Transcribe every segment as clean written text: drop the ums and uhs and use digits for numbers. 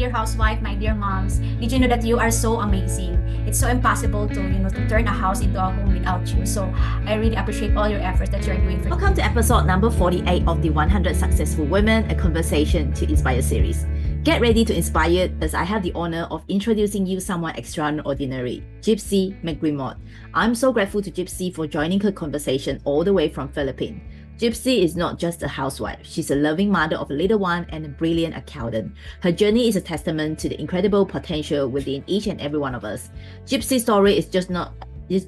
dear housewife, my dear moms, did you know that you are so amazing? It's so impossible to turn a house into a home without you. So I really appreciate all your efforts that you're doing for. Welcome to episode number 48 of the 100 Successful Women, a Conversation to Inspire series. Get ready to inspire as I have the honor of introducing you someone extraordinary, Gypsy Manglicmot. I'm so grateful to Gypsy for joining her conversation all the way from Philippines. Gypsy is not just a housewife, she's a loving mother of a little one and a brilliant accountant. Her journey is a testament to the incredible potential within each and every one of us. Gypsy's story is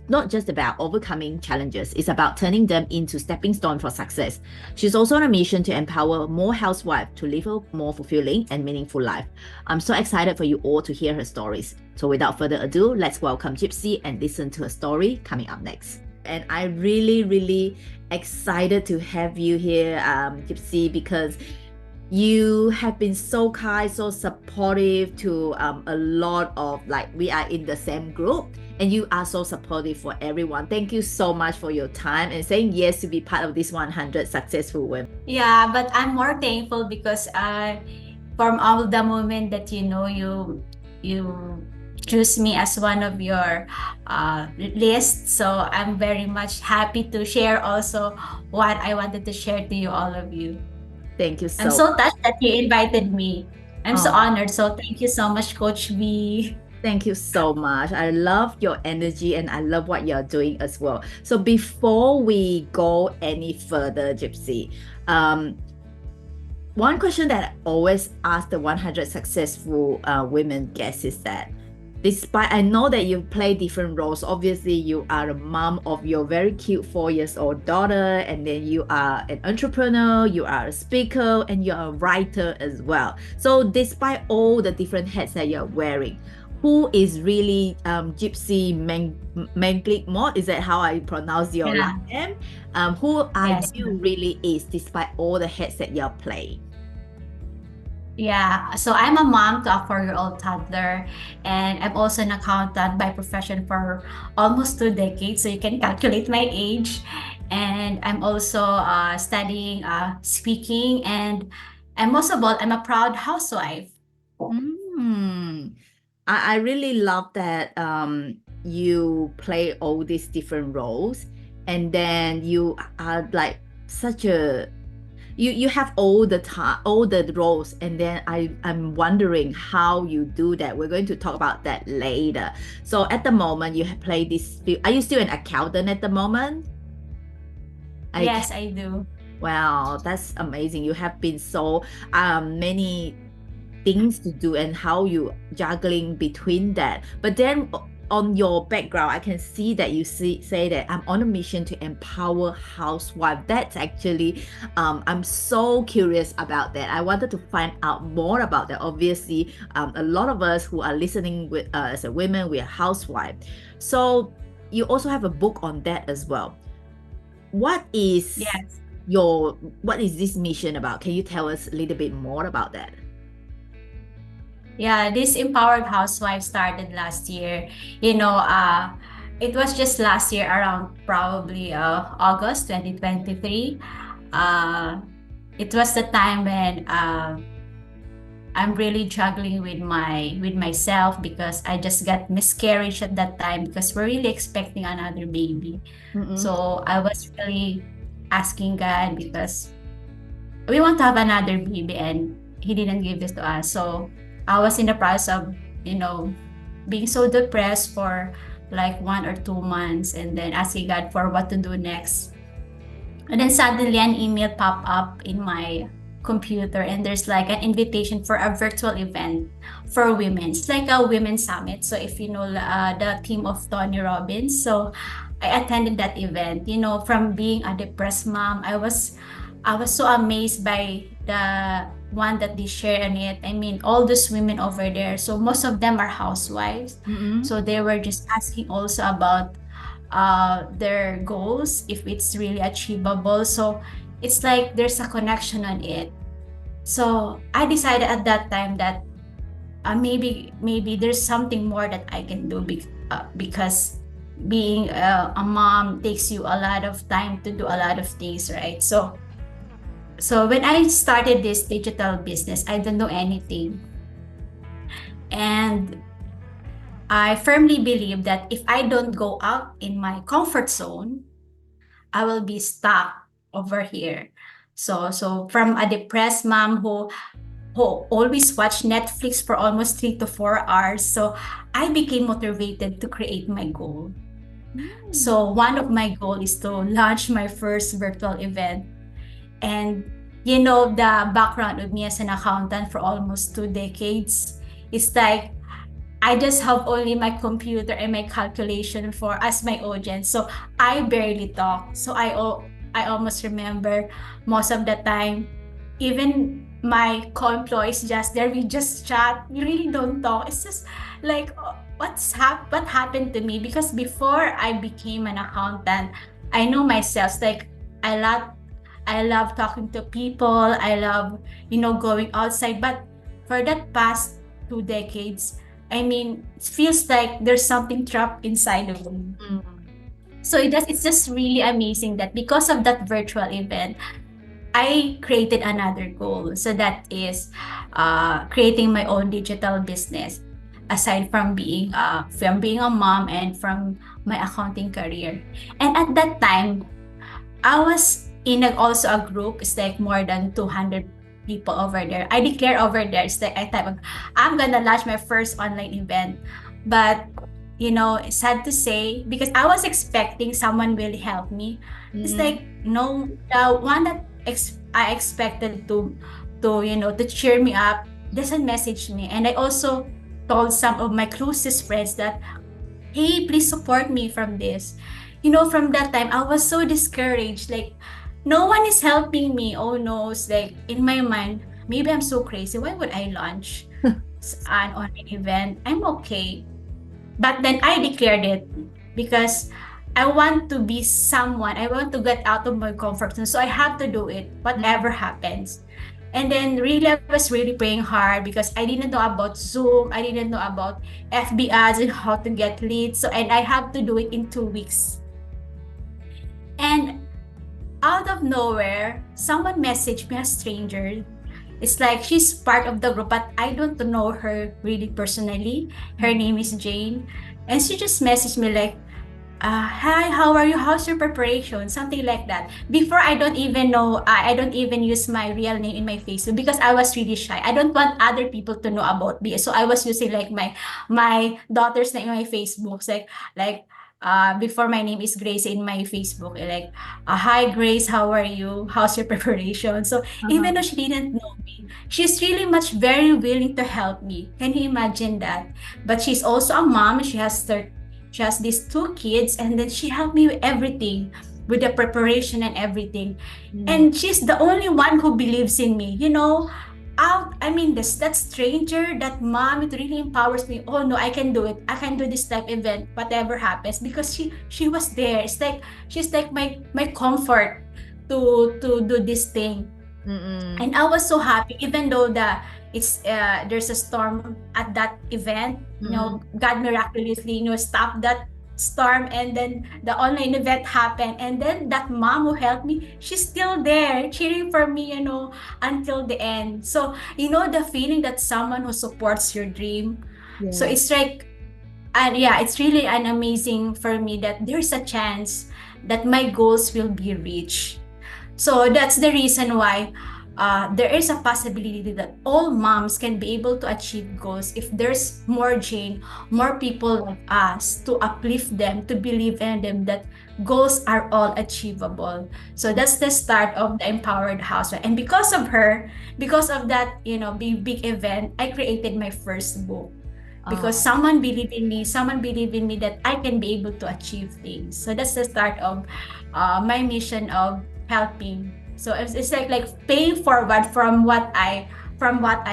not just about overcoming challenges, it's about turning them into stepping stones for success. She's also on a mission to empower more housewives to live a more fulfilling and meaningful life. I'm so excited for you all to hear her stories. So without further ado, let's welcome Gypsy and listen to her story coming up next. And I'm really excited to have you here, Gypsy, because you have been so kind, so supportive to a lot of, we are in the same group, and you are so supportive for everyone. Thank you so much for your time and saying yes to be part of this 100 Successful Women. Yeah, but I'm more thankful because from all the moment that you choose me as one of your list. So I'm very much happy to share also what I wanted to share to you, all of you. Thank you so I'm so touched that you invited me. I'm so Oh. honored. So thank you so much, Coach V. Thank you so much. I love your energy and I love what you're doing as well. So before we go any further, Gypsy, one question that I always ask the 100 Successful Women guests is that, despite I know that you play different roles, obviously you are a mom of your very cute 4-year-old daughter, and then you are an entrepreneur, you are a speaker, and you're a writer as well. So despite all the different hats that you're wearing, who is really Gypsy Manglicmot? Is that how I pronounce your last name? Who are Yes. you really is, despite all the hats that you're playing? Yeah, so I'm a mom to a 4-year-old toddler, and I'm also an accountant by profession for almost 2 decades, so you can calculate my age. And I'm also studying speaking, and most of all, I'm a proud housewife. I really love that you play all these different roles, and then you are like such a you have all the roles, and then I'm wondering how you do that. We're going to talk about that later. So at the moment you have played this. Are you still an accountant at the moment? Yes, I do. Wow, that's amazing. You have been so many things to do and how you juggling between that. But then on your background, I can see that you say that I'm on a mission to empower housewives. That's actually, I'm so curious about that. I wanted to find out more about that. Obviously, a lot of us who are listening with as a women, we are housewives. So you also have a book on that as well. What is Yes. what is this mission about? Can you tell us a little bit more about that? Yeah, this Empowered Housewife started last year. It was just last year around probably August 2023. It was the time when I'm really juggling with myself because I just got miscarriage at that time because we're really expecting another baby. So I was really asking God because we want to have another baby and He didn't give this to us. So I was in the process of, being so depressed for like 1 or 2 months and then asking God for what to do next. And then suddenly an email popped up in my computer and there's like an invitation for a virtual event for women. It's like a women's summit. So if you know the team of Tony Robbins, so I attended that event. From being a depressed mom, I was so amazed by the one that they share in it. I mean, all those women over there. So most of them are housewives. So they were just asking also about their goals, if it's really achievable. So it's like there's a connection on it. So I decided at that time that maybe there's something more that I can do because being a mom takes you a lot of time to do a lot of things, right? So when I started this digital business, I don't know anything. And I firmly believe that if I don't go out in my comfort zone, I will be stuck over here. So from a depressed mom who always watch Netflix for almost 3 to 4 hours, so I became motivated to create my goal. Mm. So one of my goal is to launch my first virtual event. And the background of me as an accountant for almost 2 decades is like I just have only my computer and my calculation for as my audience. So I barely talk. So I almost remember most of the time, even my co-employees just there, we just chat. We really don't talk. It's just like what happened to me, because before I became an accountant, I know myself like I love I love talking to people. I love, going outside. But for that past 2 decades, I mean, it feels like there's something trapped inside of me. Mm. So it's just really amazing that because of that virtual event, I created another goal. So that is creating my own digital business. Aside from being a mom and from my accounting career. And at that time, I was in also a group. It's like more than 200 people over there. I declare over there. It's like I type, I'm gonna launch my first online event. But it's sad to say, because I was expecting someone will help me. It's Mm. like no, the one that I expected to cheer me up doesn't message me. And I also told some of my closest friends that, hey, please support me from this. From that time, I was so discouraged. Like, no one is helping me. Oh no, it's like in my mind, maybe I'm so crazy. Why would I launch an online event? I'm okay. But then I declared it because I want to be someone. I want to get out of my comfort zone. So I have to do it, Mm. whatever happens. And then really, I was really praying hard because I didn't know about Zoom. I didn't know about FB ads and how to get leads. So, and I have to do it in 2 weeks. And out of nowhere, someone messaged me, a stranger. It's like she's part of the group, but I don't know her really personally. Her Mm. name is Jane. And she just messaged me like, hi, how are you? How's your preparation? Something like that. Before, I don't even know, I don't even use my real name in my Facebook because I was really shy. I don't want other people to know about me. So I was using like my daughter's name in my Facebook. It's before, my name is Grace in my Facebook. Like, hi Grace, how are you? How's your preparation? So even though Uh-huh. she didn't know me, she's really much very willing to help me. Can you imagine that? But she's also a mom. She has these 2 kids, and then she helped me with everything, with the preparation and everything. Mm. And she's the only one who believes in me. I mean, that stranger, that mom, it really empowers me. Oh no, I can do it. I can do this type event, whatever happens, because she was there. It's like she's like my comfort to do this thing. Mm-mm. And I was so happy, even though there's a storm at that event. Mm-mm. God miraculously, stopped that storm, and then the online event happened. And then that mom who helped me, she's still there cheering for me, until the end. So, the feeling that someone who supports your dream. So Yeah. it's like, and yeah, it's really an amazing for me that there's a chance that my goals will be reached. So that's the reason why there is a possibility that all moms can be able to achieve goals if there's more Jane, more people like us to uplift them, to believe in them that goals are all achievable. So that's the start of the Empowered Housewife. And because of her, because of that, big event, I created my first book. Because Oh. someone believed in me that I can be able to achieve things. So that's the start of my mission of helping. So it's like paying forward from what I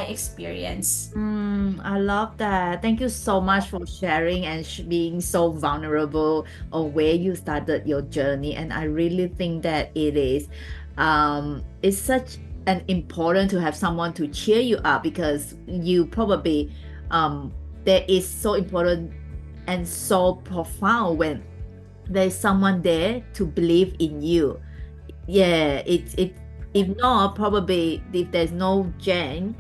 experienced. I love that. Thank you so much for sharing and being so vulnerable on where you started your journey. And I really think that it's such an important to have someone to cheer you up, because you probably that is so important and so profound when there's someone there to believe in you. Yeah, if not, probably if there's no Jen,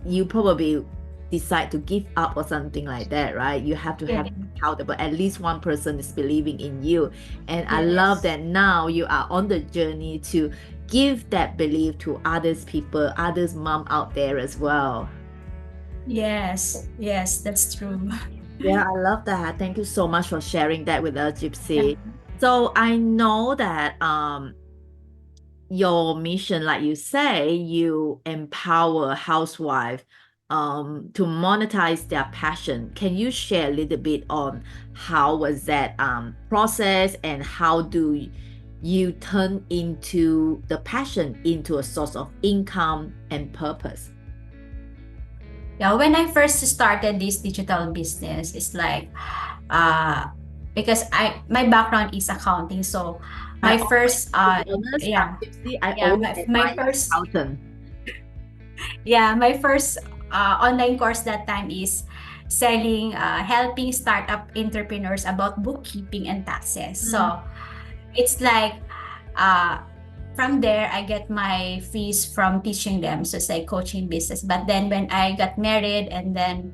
you probably decide to give up or something like that, right? You have to Yeah. have accountable. At least one person is believing in you. And I love Yes. that now you are on the journey to give that belief to others people, others mom out there as well. Yes. Yes, that's true. Yeah, I love that. Thank you so much for sharing that with us, Yeah. Gypsy. So I know that your mission, like you say, you empower housewife to monetize their passion. Can you share a little bit on how was that process and how do you turn into the passion into a source of income and purpose? Yeah, when I first started this digital business, it's like uh because my background is accounting. So I my always, first to be honest, Gypsy, I yeah, always my admire first accountant. online course that time is selling helping startup entrepreneurs about bookkeeping and taxes. Mm. So it's like uh from there I get my fees from teaching them, so it's like coaching business. But then when I got married and then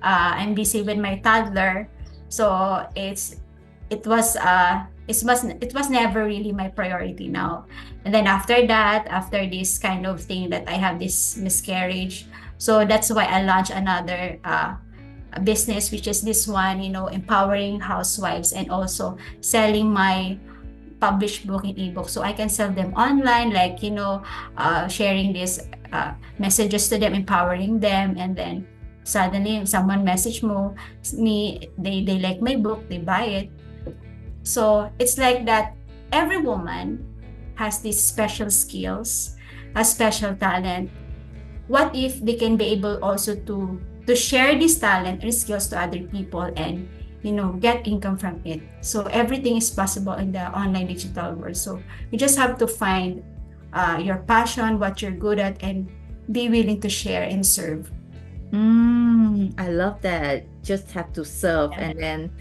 I'm busy with my toddler, so it was never really my priority now. And then after that, after this kind of thing that I have this miscarriage, so that's why I launched another business, which is this one, empowering housewives and also selling my published book in ebook, so I can sell them online, like sharing these messages to them, empowering them, and then suddenly someone message me, they like my book, they buy it. So it's like that. Every woman has these special skills, a special talent. What if they can be able also to share this talent and skills to other people and get income from it? So everything is possible in the online digital world. So you just have to find your passion, what you're good at, and be willing to share and serve. I love that. Just have to serve, Yeah. and then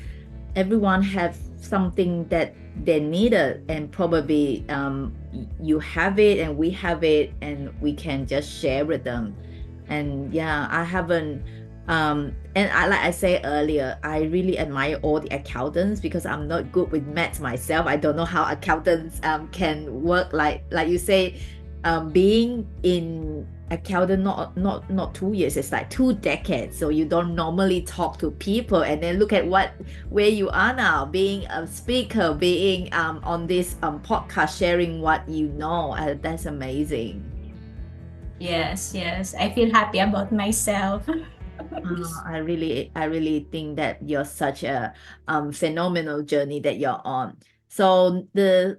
everyone have something that they needed, and probably you have it and we have it, and we can just share with them. And yeah, I haven't and I like I said earlier, I really admire all the accountants because I'm not good with maths myself. I don't know how accountants can work like you say, being in accountant not 2 years, it's like 2 decades, so you don't normally talk to people, and then look at where you are now, being a speaker, being on this podcast, sharing what you know. That's amazing. Yes, yes. I feel happy about myself. I really think that you're such a phenomenal journey that you're on. So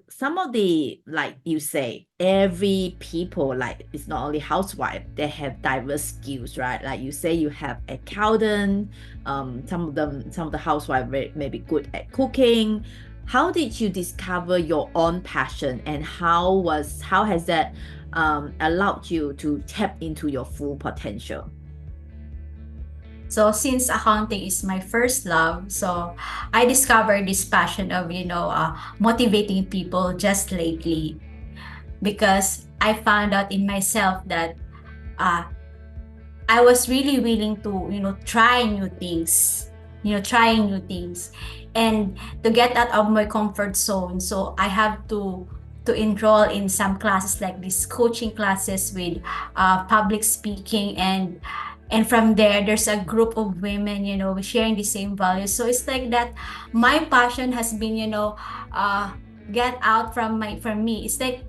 some of the, like you say, every people, like it's not only housewife, they have diverse skills, right? Like you say, you have accountant, some of the housewife may be good at cooking. How did you discover your own passion, and how has that allowed you to tap into your full potential? So since accounting is my first love, so I discovered this passion of motivating people just lately, because I found out in myself that uh, I was really willing to trying new things, and to get out of my comfort zone. So I have to enroll in some classes like these coaching classes with public speaking, and from there there's a group of women sharing the same values. So it's like that my passion has been get out from me. It's like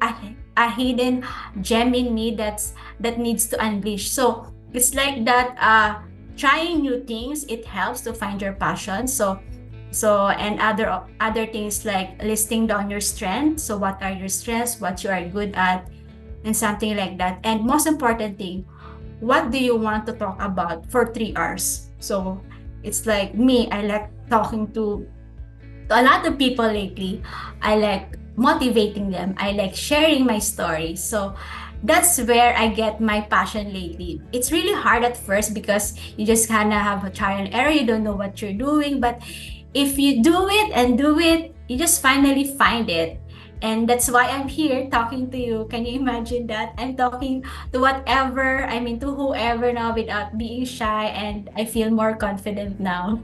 a hidden gem in me that needs to unleash. So it's like that trying new things, it helps to find your passion. So and other things like listing down your strengths. So what are your strengths, what you are good at, and something like that. And most important thing, what do you want to talk about for 3 hours? So it's like me, I like talking to a lot of people lately. I like motivating them. I like sharing my story. So that's where I get my passion lately. It's really hard at first because you just kind of have a trial and error. You don't know what you're doing. But if you do it and do it, you just finally find it. And that's why I'm here talking to you. Can you imagine that? I'm talking to whatever, I mean, to whoever now without being shy, and I feel more confident now.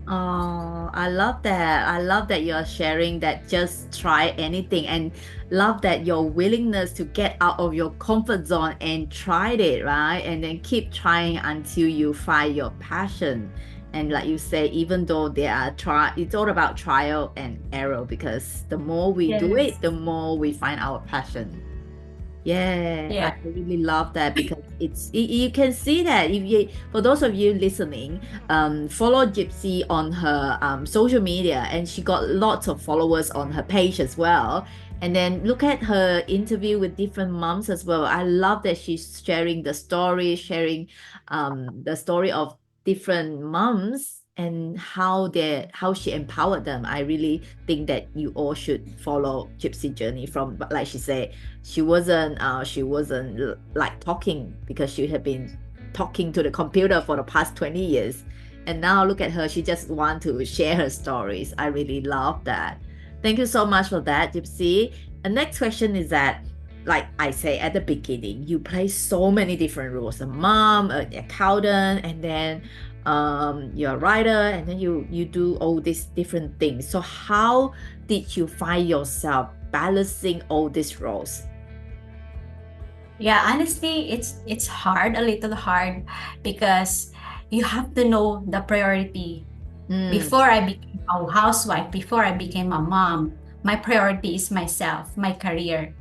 Oh, I love that. I love that you're sharing that just try anything, and love that your willingness to get out of your comfort zone and tried it, right? And then keep trying until you find your passion. And like you say, even though there are it's all about trial and error, because the more we do Yes. it, the more we find our passion. Yeah, I Yeah. really love that because you can see that if you, for those of you listening, follow Gypsy on her social media, and she got lots of followers on her page as well. And then look at her interview with different moms as well. I love that she's sharing the story, sharing the story of different moms and how she empowered them. I really think that you all should follow Gypsy journey from, like she said, she wasn't like talking because she had been talking to the computer for the past 20 years, and now look at her, she just want to share her stories. I really love that. Thank you so much for that, Gypsy. The next question is that, like I say at the beginning, you play so many different roles: a mom, an accountant, and then you're a writer, and then you do all these different things. So how did you find yourself balancing all these roles? Yeah, honestly, it's hard, a little hard, because you have to know the priority. Mm, Before I became a housewife, before I became a mom, my priority is myself, my career.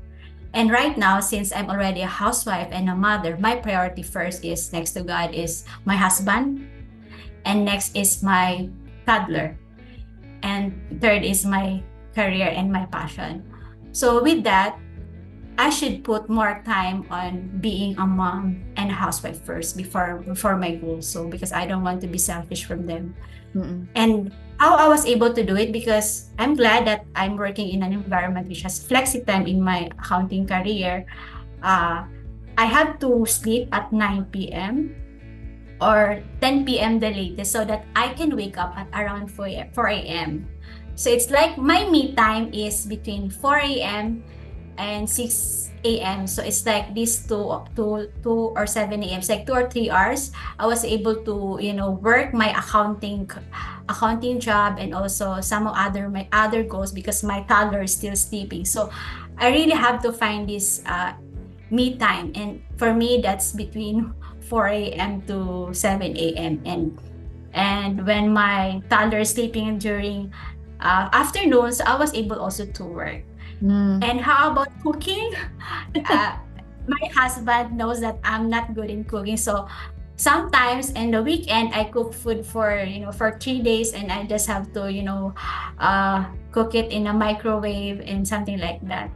And right now, since I'm already a housewife and a mother, my priority first is, next to God, is my husband, and next is my toddler, and third is my career and my passion. So with that, I should put more time on being a mom and a housewife first before my goals. So because I don't want to be selfish from them. mm, And how I was able to do it, because I'm glad that I'm working in an environment which has flexi time in my accounting career. Uh, I have to sleep at 9 p.m. or 10 p.m. the latest, so that I can wake up at around 4 a.m. So it's like my me time is between 4 a.m. and 6 a.m. So it's like this 2 or 7 a.m. It's like 2 or 3 hours. I was able to, work my accounting job, and also some of my other goals, because my toddler is still sleeping. So I really have to find this me time. And for me, that's between 4 a.m. to 7 a.m. And when my toddler is sleeping during afternoons, I was able also to work. mm. And how about cooking? Uh, my husband knows that I'm not good in cooking. So sometimes in the weekend, I cook food for 3 days, and I just have to, cook it in a microwave and something like that.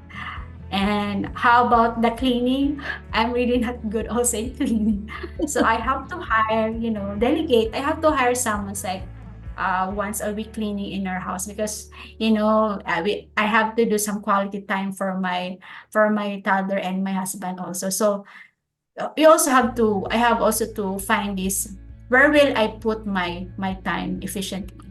And how about the cleaning? I'm really not good also in cleaning. So I have to hire, delegate. I have to hire someone's like once a week cleaning in our house, because I have to do some quality time for my toddler and my husband also. So I have also to find this, where will I put my time efficiently?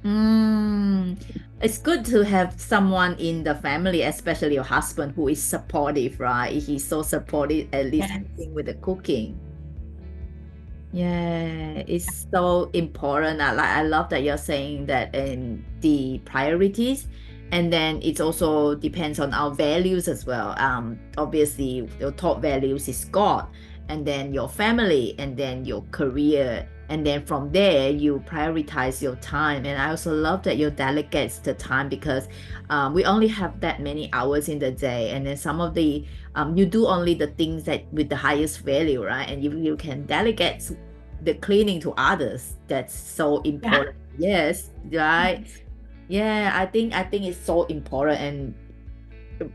Mm. It's good to have someone in the family, especially your husband, who is supportive, right? He's so supportive, at least Yes. helping with the cooking. Yeah, it's so important. I love that you're saying that in the priorities, and then it also depends on our values as well. Obviously, your top values is God, and then your family, and then your career, and then from there you prioritize your time. And I also love that you delegate the time, because we only have that many hours in the day, and then some of the you do only the things that with the highest value, right? And you can delegate the cleaning to others. That's so Yeah. important. Yes, right. Yes. Yeah, I think it's so important, and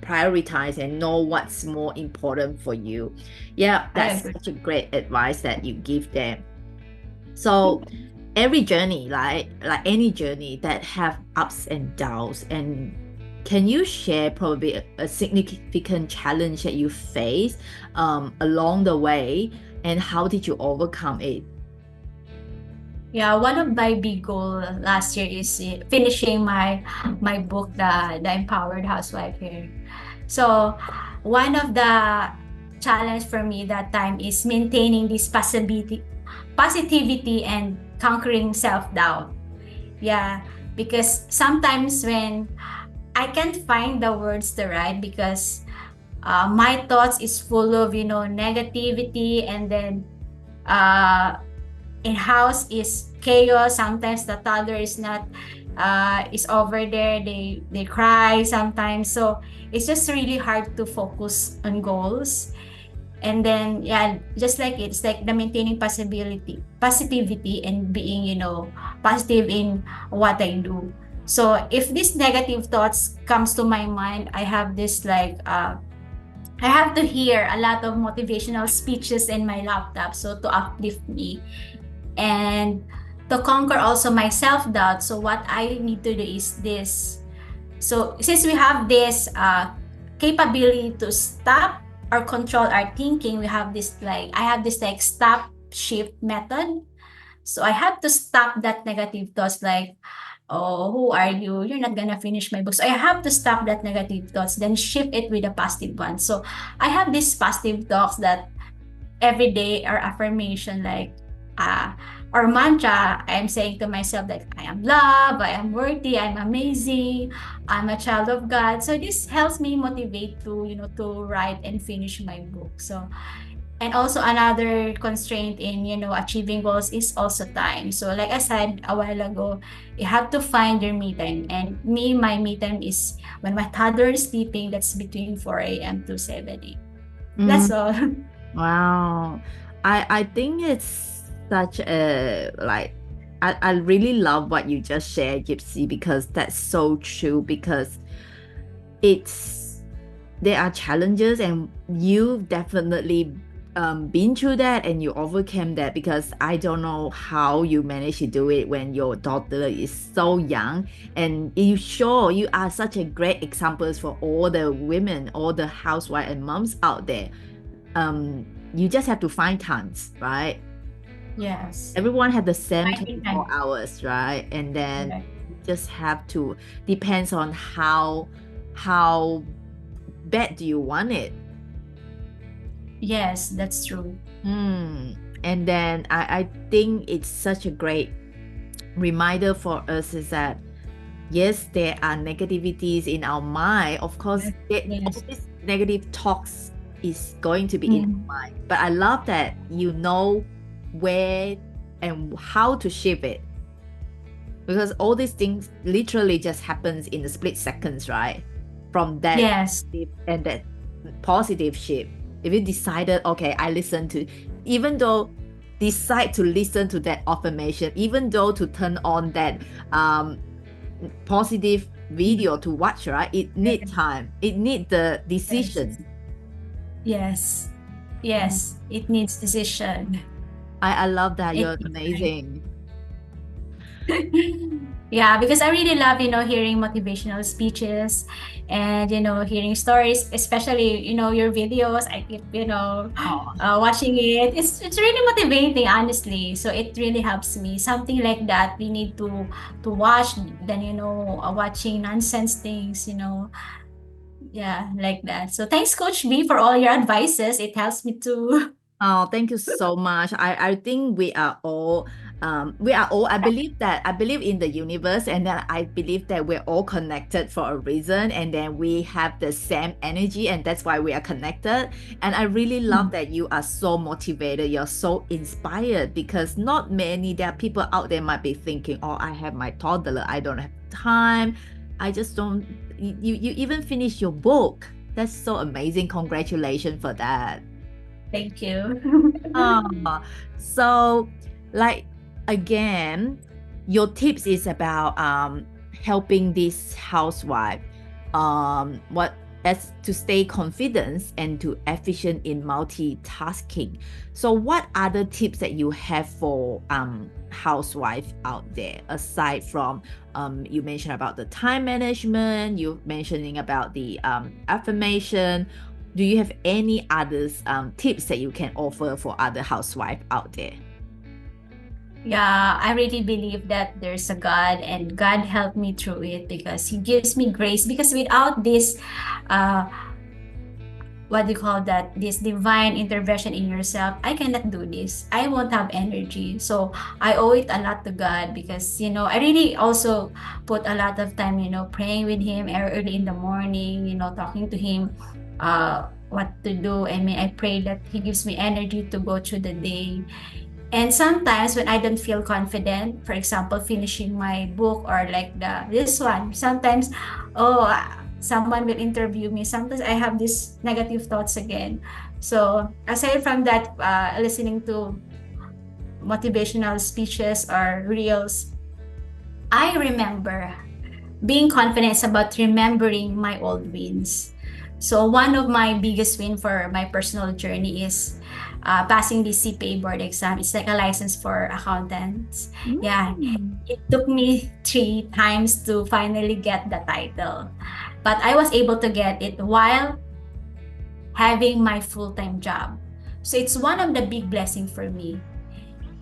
prioritize and know what's more important for you. Yeah, I that's agree. such a great advice that you give them. So every journey, like any journey that have ups and downs, and can you share probably a significant challenge that you face along the way, and how did you overcome it? Yeah, one of my big goal last year is finishing my book, the Empowered Housewife here. So one of the challenge for me that time is maintaining this positivity and conquering self-doubt. Yeah, because sometimes when I can't find the words to write because my thoughts is full of negativity, and then uh, in house is chaos. Sometimes the toddler is not is over there. They cry sometimes, so it's just really hard to focus on goals. And then yeah, just like it's like the maintaining positivity and being positive in what I do. So if these negative thoughts comes to my mind, I have this like I have to hear a lot of motivational speeches in my laptop, so to uplift me and to conquer also my self-doubt. So what I need to do is this. So since we have this capability to stop or control our thinking, we have this like I have this like stop shift method. So I have to stop that negative thoughts like, oh, who are you? You're not gonna finish my book. So I have to stop that negative thoughts, then shift it with a positive one. So I have these positive thoughts that every day or affirmation like uh or mantra. I'm saying to myself that I am loved, I am worthy, I'm amazing, I'm a child of God. So this helps me motivate to to write and finish my book. So and also another constraint in achieving goals is also time. So like I said a while ago, you have to find your me time, and my me time is when my toddler is sleeping. That's between 4 a.m. to 7 a.m. That's Mm, all. wow. I think it's such a like I really love what you just shared, Gypsy, because that's so true because it's there are challenges and you've definitely been through that and you overcame that because I don't know how you manage to do it when your daughter is so young, and you are such a great examples for all the women, all the housewives and moms out there. You just have to find times, right? Yes. Everyone had the same Finding 24 time. hours, right? And then Correct. you just have to depends on how bad do you want it. Yes, that's true. Hmm. And then I think it's such a great reminder for us is that yes, there are negativities in our mind. Of course, all Yes. these negative talks is going to be in Mm. our mind. But I love that you know where and how to shift it. Because all these things literally just happens in the split seconds, right? From that Yes. and that positive shift. If you decided, okay, I listen to, even though decide to listen to that affirmation, even though to turn on that positive video to watch, right? It need time. It need the Yes. decision. Yes. Mm. Yes. It needs decision. I love that. It You're needs time. amazing. Yeah, because I really love, hearing motivational speeches and, hearing stories, especially, your videos. I keep, Oh. watching it. It's really motivating, honestly. So it really helps me. Something like that we need to watch than, watching nonsense things, Yeah, like that. So thanks, Coach B, for all your advices. It helps me to. Oh, thank you so much. I think we are all, I believe in the universe, and then I believe that we're all connected for a reason, and then we have the same energy, and that's why we are connected. And I really love that you are so motivated, you're so inspired because not many, there are people out there might be thinking, oh, I have my toddler, I don't have time. I just don't, you even finish your book. That's so amazing. Congratulations for that. Thank you. Oh, so like again, your tips is about helping this housewife what as to stay confident and to efficient in multitasking. So what other tips that you have for housewife out there aside from you mentioned about the time management, you mentioning about the affirmation, do you have any others tips that you can offer for other housewives out there? Yeah, I really believe that there's a God, and God helped me through it because He gives me grace. Because without this, uh, what do you call that? This divine intervention in yourself, I cannot do this. I won't have energy. So I owe it a lot to God because, I really also put a lot of time, praying with Him early in the morning, talking to Him, what to do. I mean, I pray that He gives me energy to go through the day. And sometimes when I don't feel confident, for example, finishing my book or like this one, sometimes, someone will interview me. Sometimes I have these negative thoughts again. So aside from that, listening to motivational speeches or reels, I remember being confident is about remembering my old wins. So one of my biggest win for my personal journey is passing the CPA board exam. It's like a license for accountants. Yeah, Mm. it took me 3 times to finally get the title, but I was able to get it while having my full-time job. So it's one of the big blessings for me.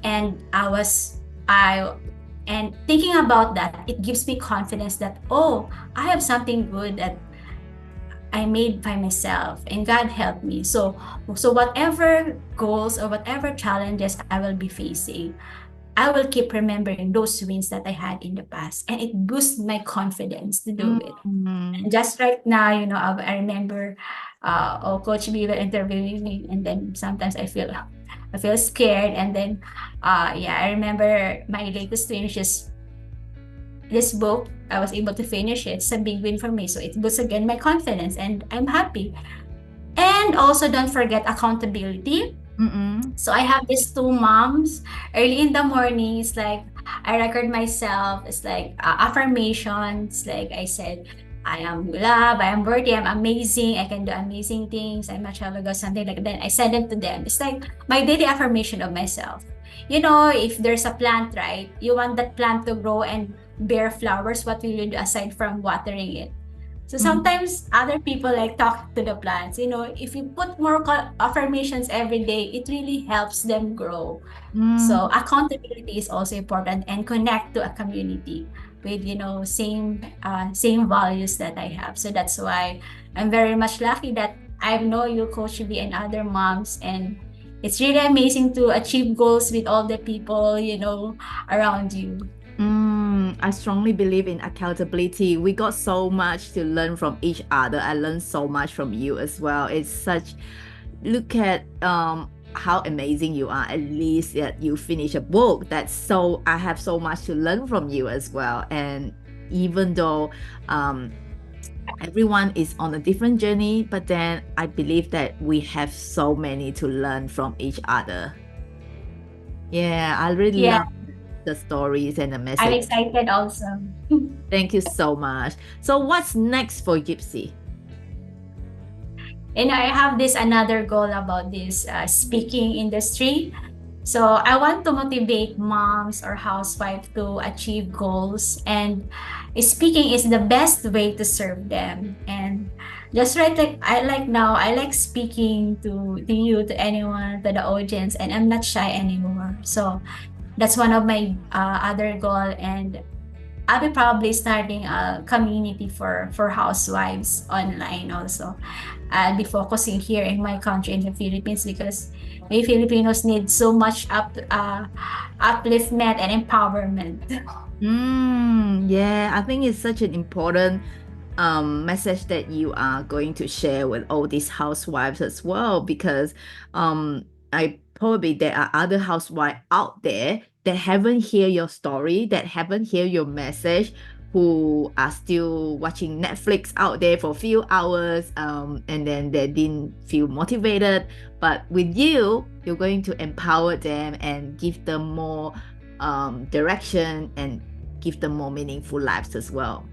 And I and thinking about that, it gives me confidence that, oh, I have something good that I made by myself and God helped me. So whatever goals or whatever challenges I will be facing, I will keep remembering those wins that I had in the past, and it boosts my confidence to do it. Mm. And just right now, I remember, Coach B will interviewing me, and then sometimes I feel scared, and then, yeah, I remember my latest win, which is this book. I was able to finish it. It's a big win for me, so it boosts again my confidence, and I'm happy. And also, don't forget accountability. Mm-mm. So I have these two moms early in the morning. It's like I record myself. It's like affirmations. Like I said, I am love. I am worthy. I'm amazing. I can do amazing things. I'm a child of God. Something like that. I send them to them. It's like my daily affirmation of myself. If there's a plant, right? You want that plant to grow and bear flowers. What will you do aside from watering it? So Mm. sometimes other people like talk to the plants. If you put more affirmations every day, it really helps them grow. So Mm. accountability is also important, and connect to a community with same values that I have. So that's why I'm very much lucky that I know you, Coach B, and other moms, and it's really amazing to achieve goals with all the people around you. I strongly believe in accountability. We got so much to learn from each other. I learned so much from you as well. It's such look at how amazing you are. At least that you finish a book. That's so I have so much to learn from you as well. And even though everyone is on a different journey, but then I believe that we have so many to learn from each other. Yeah, I really Yeah, love the stories and the I'm message. excited also. Thank you so much. So what's next for Gypsy? And I have this another goal about this speaking industry. So I want to motivate moms or housewives to achieve goals, and speaking is the best way to serve them. And just right, like I like now, I like speaking to you, to anyone, to the audience, and I'm not shy anymore. So that's one of my other goal, and I'll be probably starting a community for housewives online also. I'll be focusing here in my country, in the Philippines, because we Filipinos need so much upliftment and empowerment. Yeah, I think it's such an important message that you are going to share with all these housewives as well, because I probably there are other housewives out there that haven't hear your story, that haven't hear your message, who are still watching Netflix out there for a few hours, and then they didn't feel motivated. But with you, you're going to empower them and give them more direction and give them more meaningful lives as well.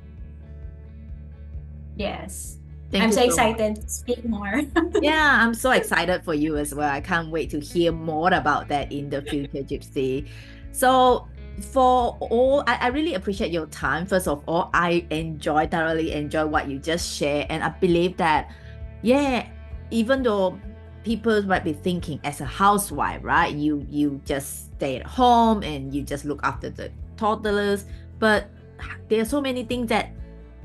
Yes. Thank I'm you so so much. excited to speak more. Yeah, I'm so excited for you as well. I can't wait to hear more about that in the future, Gypsy. So, for all, I really appreciate your time. First of all, I thoroughly enjoy what you just shared. And I believe that, yeah, even though people might be thinking as a housewife, right? You just stay at home and you just look after the toddlers, but there are so many things that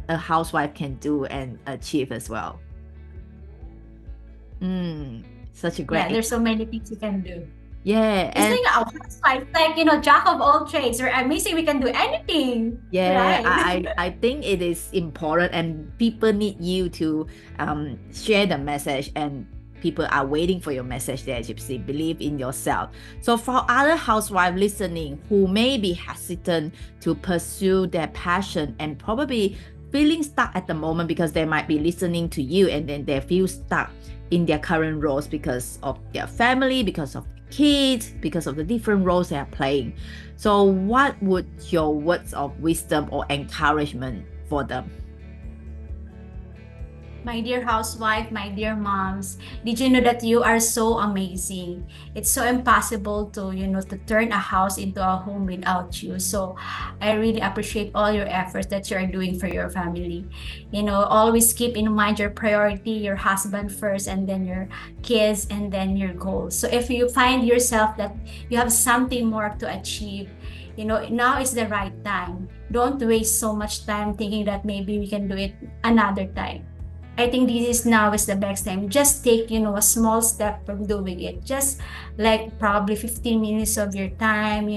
a housewife can do and achieve as well. Such a great. Yeah, there's so many things you can do. Yeah, It's and like a housewife, like, jack of all trades. We're amazing. We can do anything. yeah, Right. I think it is important, and people need you to share the message, and people are waiting for your message there, Gypsy. Believe in yourself. So for other housewives listening who may be hesitant to pursue their passion and probably feeling stuck at the moment because they might be listening to you and then they feel stuck in their current roles because of their family, because of kids, because of the different roles they are playing. So what would your words of wisdom or encouragement for them? My dear housewife, my dear moms, did you know that you are so amazing? It's so impossible to turn a house into a home without you. So I really appreciate all your efforts that you are doing for your family. Always keep in mind your priority, your husband first, and then your kids, and then your goals. So if you find yourself that you have something more to achieve, now is the right time. Don't waste so much time thinking that maybe we can do it another time. I think now is the best time. Just take, a small step from doing it. Just like probably 15 minutes of your time,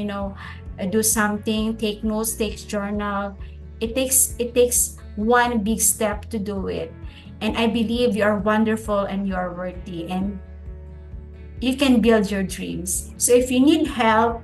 do something, take notes, take journal. It takes one big step to do it. And I believe you are wonderful and you are worthy and you can build your dreams. So if you need help,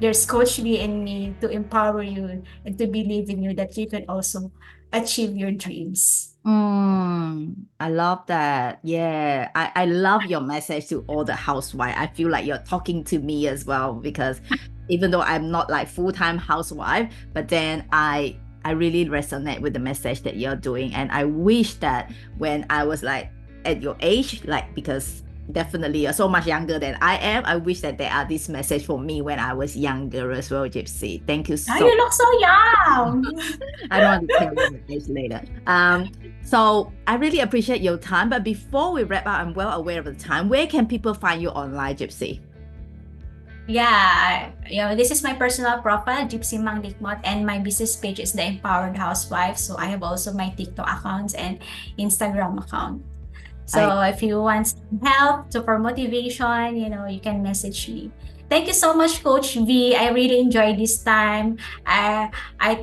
there's Coach V and me to empower you and to believe in you that you can also achieve your dreams. I love that. Yeah, I love your message to all the housewives. I feel like you're talking to me as well, because even though I'm not like full-time housewife, but then I really resonate with the message that you're doing. And I wish that when I was like at your age, like, because definitely you're so much younger than I am, I wish that there are this message for me when I was younger as well, Gypsy. Thank you Oh, so you look so young. I don't want to tell you my age later. So I really appreciate your time. But before we wrap up, I'm well aware of the time. Where can people find you online, Gypsy? Yeah, this is my personal profile, Gypsy Manglicmot, and my business page is the Empowered Housewife. So I have also my TikTok accounts and Instagram account. So if you want some help for motivation, you can message me. Thank you so much, Coach V. I really enjoyed this time. I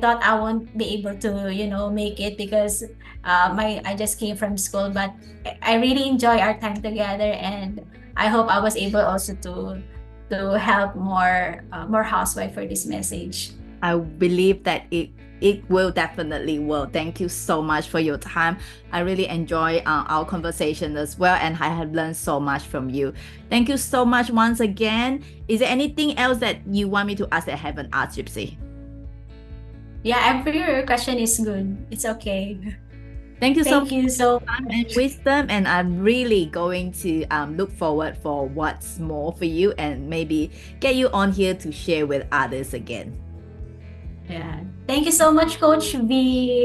thought I won't be able to, make it because I just came from school, but I really enjoy our time together, and I hope I was able also to help more housewife for this message. I believe that it will definitely will. Thank you so much for your time. I really enjoy our conversation as well, and I have learned so much from you. Thank you so much once again. Is there anything else that you want me to ask that I haven't asked, Gypsy? Yeah, every your question is good. It's okay. Thank you so much Thank you so for time much. and wisdom, and I'm really going to look forward for what's more for you and maybe get you on here to share with others again. Yeah. Thank you so much, Coach V.